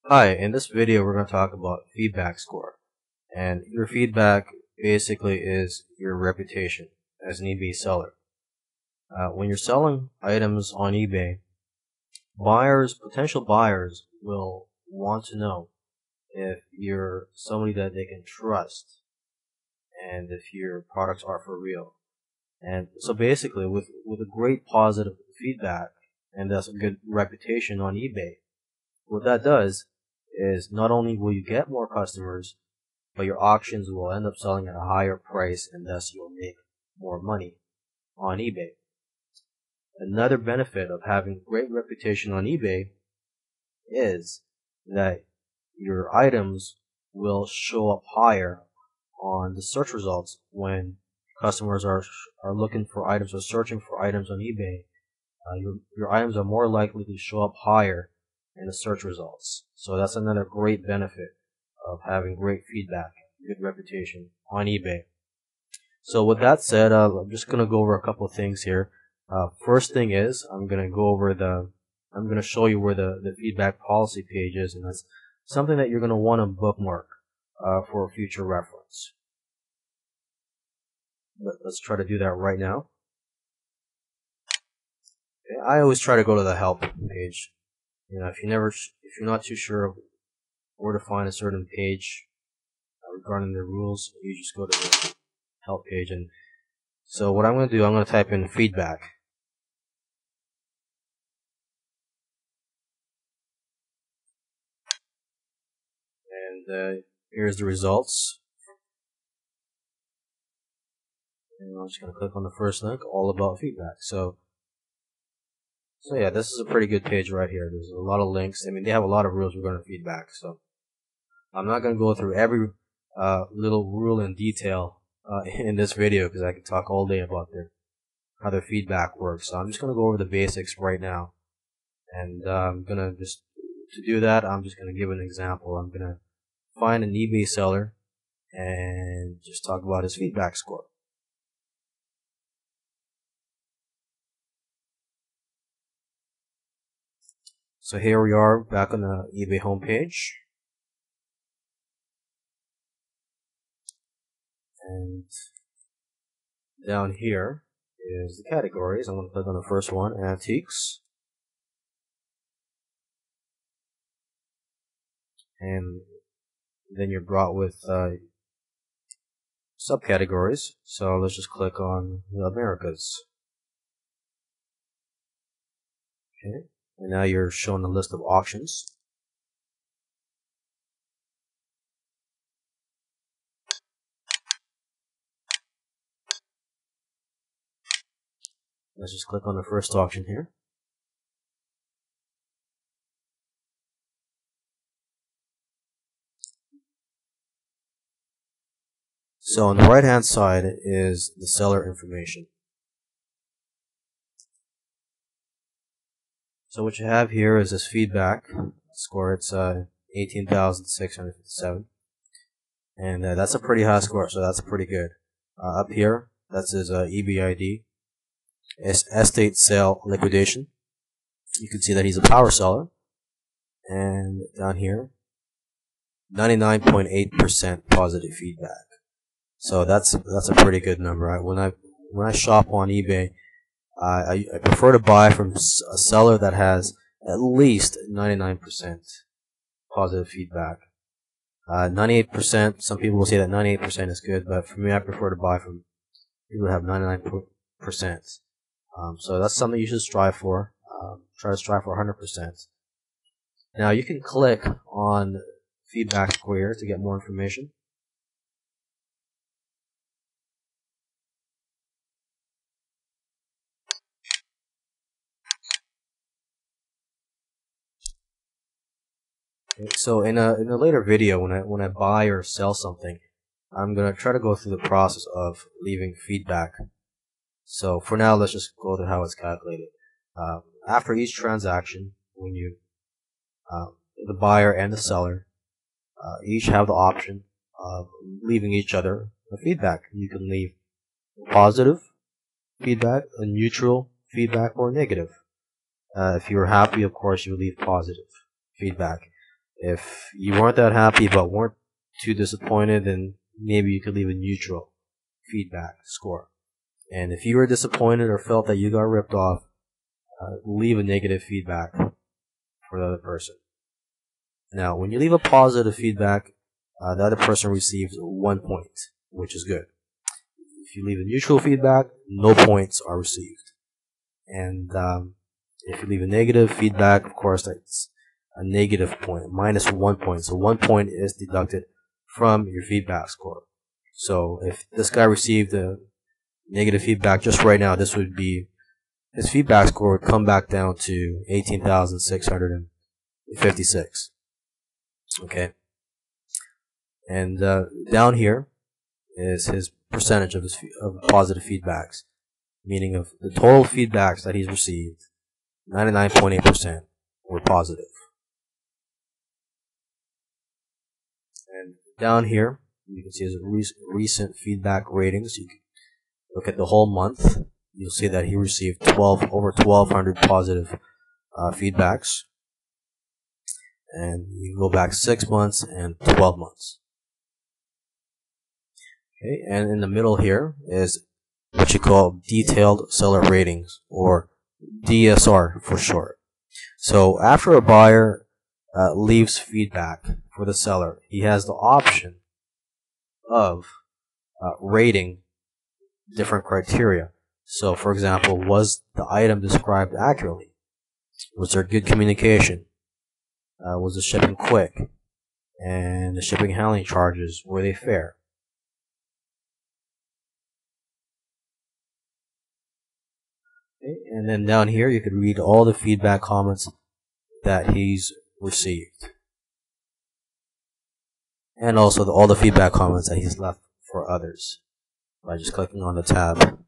Hi, in this video we're going to talk about feedback score. And your feedback basically is your reputation as an eBay seller. When you're selling items on eBay, potential buyers will want to know if you're somebody that they can trust and if your products are for real. And so basically with a great positive feedback and thus a good reputation on eBay, what that does is not only will you get more customers, but your auctions will end up selling at a higher price and thus you'll make more money on eBay. Another benefit of having great reputation on eBay is that your items will show up higher on the search results when customers are looking for items or searching for items on eBay. Your items are more likely to show up higher in the search results. So that's another great benefit of having great feedback, good reputation on eBay. So with that said, I'm just going to go over a couple of things here. First thing is, I'm going to show you where the feedback policy page is, and that's something that you're going to want to bookmark for future reference. Let's try to do that right now. Okay, I always try to go to the help page. You know, if you're not too sure where to find a certain page regarding the rules, you just go to the help page. And so what I'm going to do, I'm going to type in feedback. And here's the results. And I'm just going to click on the first link, all about feedback. So yeah, this is a pretty good page right here. There's a lot of links. I mean, they have a lot of rules regarding feedback. So I'm not going to go through every little rule in detail in this video because I could talk all day about how their feedback works. So I'm just going to go over the basics right now. And I'm going to to do that, I'm just going to give an example. I'm going to find an eBay seller and just talk about his feedback score. So here we are back on the eBay homepage. And down here is the categories. I'm going to click on the first one, antiques. And then you're brought with subcategories. So let's just click on the Americas. Okay. And now you're shown a list of auctions. Let's just click on the first auction here. So on the right hand side is the seller information. So what you have here is this feedback score. It's 18,657, and that's a pretty high score, so that's pretty good. Up here, that's his eBay ID, estate sale liquidation. You can see that he's a power seller, and down here, 99.8% positive feedback. So that's a pretty good number. When I shop on eBay, I prefer to buy from a seller that has at least 99% positive feedback. 98%, some people will say that 98% is good, but for me, I prefer to buy from people that have 99%. So that's something you should strive for. Try to strive for 100%. Now you can click on feedback square to get more information. So in a later video, when I buy or sell something, I'm gonna try to go through the process of leaving feedback. So for now, let's just go through how it's calculated. After each transaction, when the buyer and the seller each have the option of leaving each other a feedback. You can leave positive feedback, a neutral feedback, or negative. If you're happy, of course, you leave positive feedback. If you weren't that happy but weren't too disappointed, then maybe you could leave a neutral feedback score. And if you were disappointed or felt that you got ripped off, leave a negative feedback for the other person. Now, when you leave a positive feedback, the other person receives 1 point, which is good. If you leave a neutral feedback, no points are received. And if you leave a negative feedback, of course, that's a negative point, minus 1 point. So 1 point is deducted from your feedback score. So if this guy received a negative feedback just right now, this would be, his feedback score would come back down to 18,656. Okay. And down here is his percentage of positive feedbacks, meaning of the total feedbacks that he's received, 99.8% were positive. And down here, you can see his recent feedback ratings. You can look at the whole month. You'll see that he received over 1,200 positive feedbacks. And you can go back 6 months and 12 months. Okay, and in the middle here is what you call detailed seller ratings, or DSR for short. So after a buyer leaves feedback for the seller, he has the option of rating different criteria. So, for example, was the item described accurately? Was there good communication? Was the shipping quick? And the shipping handling charges, were they fair? Okay, and then down here you could read all the feedback comments that he's received. And also all the feedback comments that he's left for others by just clicking on the tab.